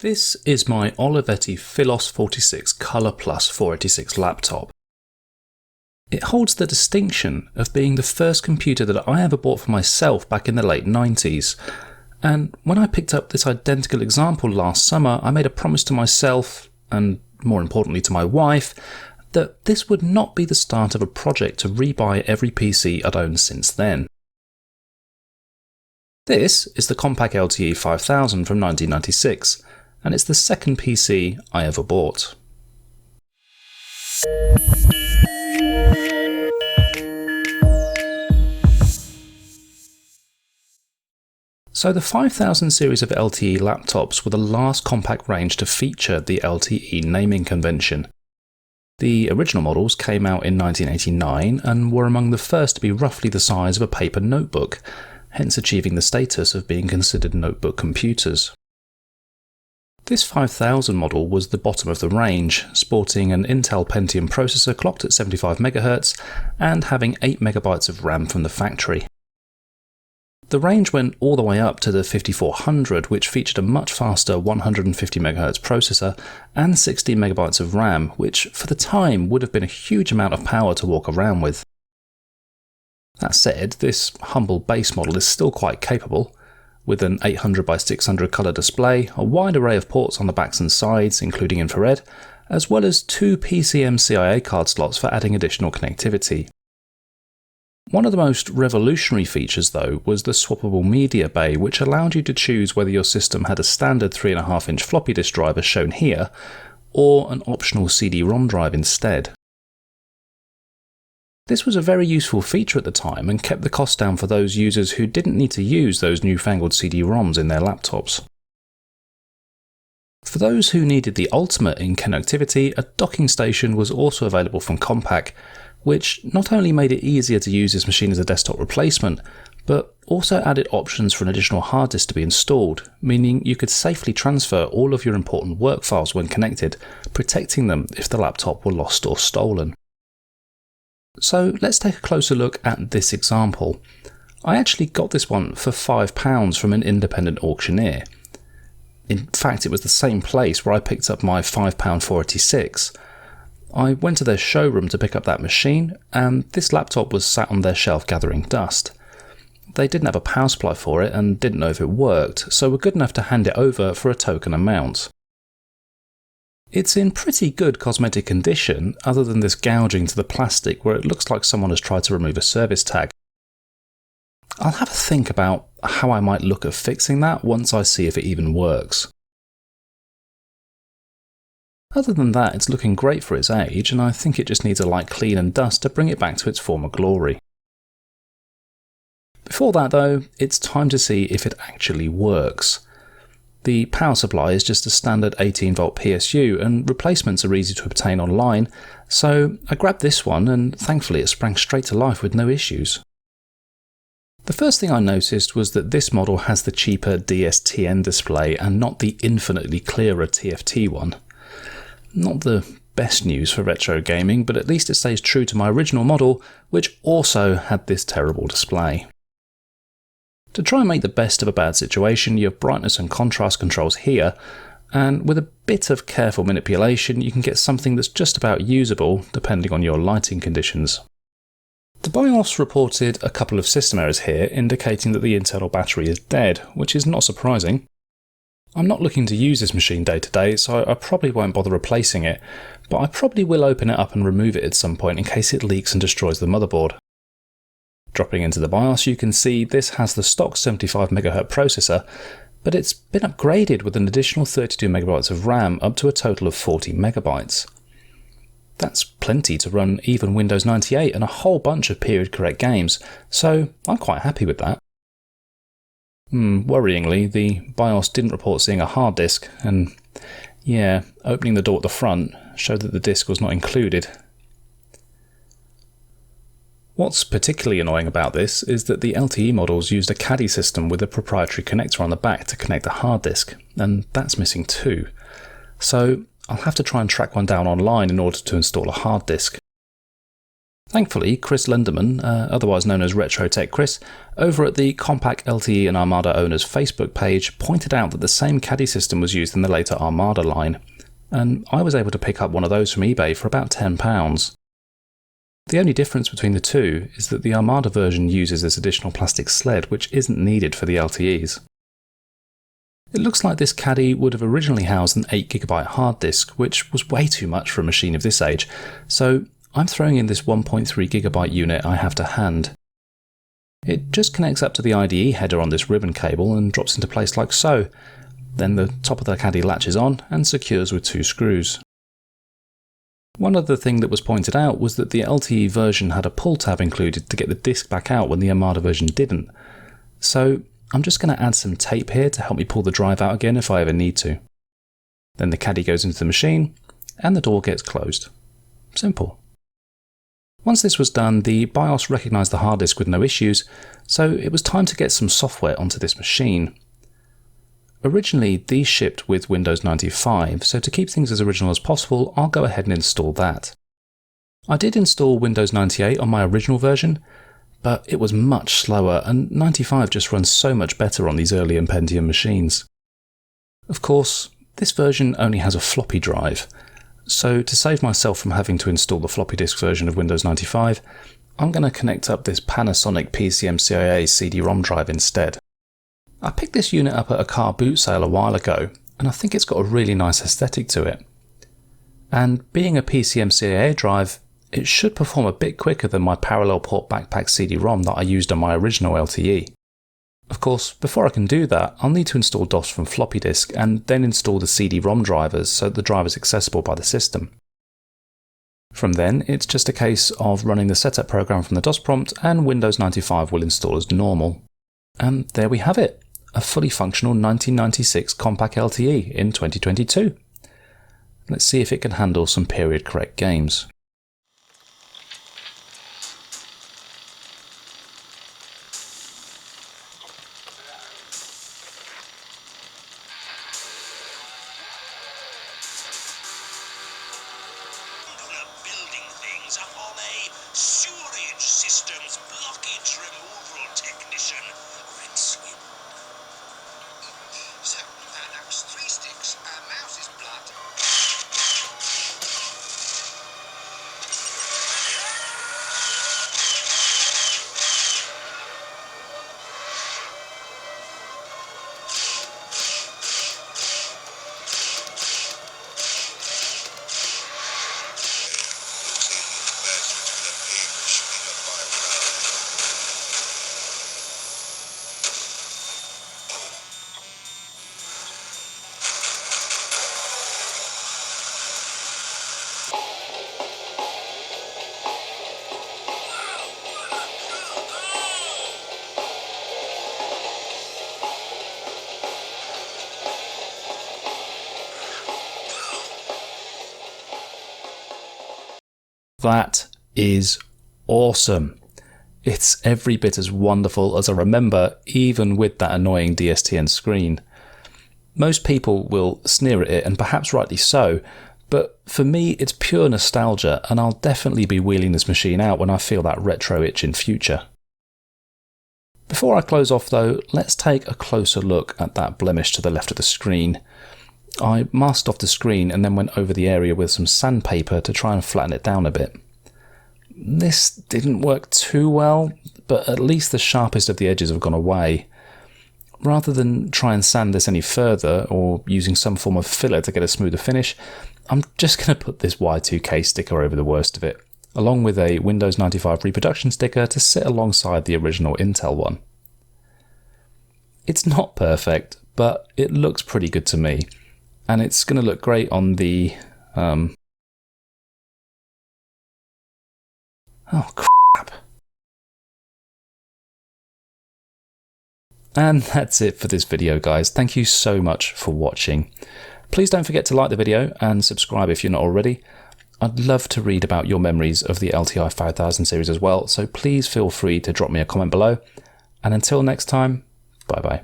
This is my Olivetti Philos 46 Color Plus 486 laptop. It holds the distinction of being the first computer that I ever bought for myself back in the late 90s. And when I picked up this identical example last summer, I made a promise to myself, and more importantly to my wife, that this would not be the start of a project to rebuy every PC I'd owned since then. This is the Compaq LTE 5000 from 1996, and it's the second PC I ever bought. So the 5000 series of LTE laptops were the last Compaq range to feature the LTE naming convention. The original models came out in 1989 and were among the first to be roughly the size of a paper notebook, hence achieving the status of being considered notebook computers. This 5000 model was the bottom of the range, sporting an Intel Pentium processor clocked at 75 MHz and having 8 MB of RAM from the factory. The range went all the way up to the 5400, which featured a much faster 150 MHz processor and 16 MB of RAM, which for the time would have been a huge amount of power to walk around with. That said, this humble base model is still quite capable, with an 800 by 600 colour display, a wide array of ports on the backs and sides, including infrared, as well as 2 PCMCIA card slots for adding additional connectivity. One of the most revolutionary features, though, was the swappable media bay, which allowed you to choose whether your system had a standard 3.5-inch floppy disk drive as shown here, or an optional CD-ROM drive instead. This was a very useful feature at the time and kept the cost down for those users who didn't need to use those newfangled CD-ROMs in their laptops. For those who needed the ultimate in connectivity, a docking station was also available from Compaq, which not only made it easier to use this machine as a desktop replacement, but also added options for an additional hard disk to be installed, meaning you could safely transfer all of your important work files when connected, protecting them if the laptop were lost or stolen. So let's take a closer look at this example. I actually got this one for £5 from an independent auctioneer. In fact, it was the same place where I picked up my £5 486. I went to their showroom to pick up that machine, and this laptop was sat on their shelf gathering dust. They didn't have a power supply for it and didn't know if it worked, so were good enough to hand it over for a token amount. It's in pretty good cosmetic condition, other than this gouging to the plastic where it looks like someone has tried to remove a service tag. I'll have a think about how I might look at fixing that once I see if it even works. Other than that, it's looking great for its age, and I think it just needs a light clean and dust to bring it back to its former glory. Before that though, it's time to see if it actually works. The power supply is just a standard 18V PSU, and replacements are easy to obtain online, so I grabbed this one and thankfully it sprang straight to life with no issues. The first thing I noticed was that this model has the cheaper DSTN display and not the infinitely clearer TFT one. Not the best news for retro gaming, but at least it stays true to my original model, which also had this terrible display. To try and make the best of a bad situation, you have brightness and contrast controls here, and with a bit of careful manipulation you can get something that's just about usable depending on your lighting conditions. The BIOS reported a couple of system errors here indicating that the internal battery is dead, which is not surprising. I'm not looking to use this machine day to day, so I probably won't bother replacing it, but I probably will open it up and remove it at some point in case it leaks and destroys the motherboard. Dropping into the BIOS, you can see this has the stock 75 MHz processor, but it's been upgraded with an additional 32 MB of RAM up to a total of 40 MB. That's plenty to run even Windows 98 and a whole bunch of period correct games, so I'm quite happy with that. Worryingly, the BIOS didn't report seeing a hard disk, and yeah, opening the door at the front showed that the disk was not included. What's particularly annoying about this is that the LTE models used a caddy system with a proprietary connector on the back to connect the hard disk, and that's missing too. So I'll have to try and track one down online in order to install a hard disk. Thankfully, Chris Lenderman, otherwise known as Retro Tech Chris, over at the Compaq LTE and Armada owners Facebook page pointed out that the same caddy system was used in the later Armada line, and I was able to pick up one of those from eBay for about £10. The only difference between the two is that the Armada version uses this additional plastic sled which isn't needed for the LTEs. It looks like this caddy would have originally housed an 8GB hard disk, which was way too much for a machine of this age, so I'm throwing in this 1.3GB unit I have to hand. It just connects up to the IDE header on this ribbon cable and drops into place like so. Then the top of the caddy latches on and secures with 2 screws. One other thing that was pointed out was that the LTE version had a pull tab included to get the disk back out when the Armada version didn't. So I'm just going to add some tape here to help me pull the drive out again if I ever need to. Then the caddy goes into the machine and the door gets closed. Simple. Once this was done, the BIOS recognised the hard disk with no issues, so it was time to get some software onto this machine. Originally, these shipped with Windows 95, so to keep things as original as possible, I'll go ahead and install that. I did install Windows 98 on my original version, but it was much slower, and 95 just runs so much better on these earlier Pentium machines. Of course, this version only has a floppy drive, so to save myself from having to install the floppy disk version of Windows 95, I'm going to connect up this Panasonic PCMCIA CD-ROM drive instead. I picked this unit up at a car boot sale a while ago, and I think it's got a really nice aesthetic to it. And being a PCMCIA drive, it should perform a bit quicker than my parallel port backpack CD-ROM that I used on my original LTE. Of course, before I can do that, I'll need to install DOS from floppy disk and then install the CD-ROM drivers so the drive is accessible by the system. From then, it's just a case of running the setup program from the DOS prompt and Windows 95 will install as normal. And there we have it, a fully functional 1996 Compaq LTE in 2022. Let's see if it can handle some period correct games. Sewerage systems blockage removal technician, Rinswin. So, that was 3 sticks, mouse's blood. That is awesome. It's every bit as wonderful as I remember, even with that annoying DSTN screen. Most people will sneer at it, and perhaps rightly so, but for me it's pure nostalgia, and I'll definitely be wheeling this machine out when I feel that retro itch in future. Before I close off though, let's take a closer look at that blemish to the left of the screen. I masked off the screen and then went over the area with some sandpaper to try and flatten it down a bit. This didn't work too well, but at least the sharpest of the edges have gone away. Rather than try and sand this any further, or using some form of filler to get a smoother finish, I'm just going to put this Y2K sticker over the worst of it, along with a Windows 95 reproduction sticker to sit alongside the original Intel one. It's not perfect, but it looks pretty good to me. And it's going to look great on the... Oh, crap. And that's it for this video, guys. Thank you so much for watching. Please don't forget to like the video and subscribe if you're not already. I'd love to read about your memories of the LTI 5000 series as well, so please feel free to drop me a comment below. And until next time, bye-bye.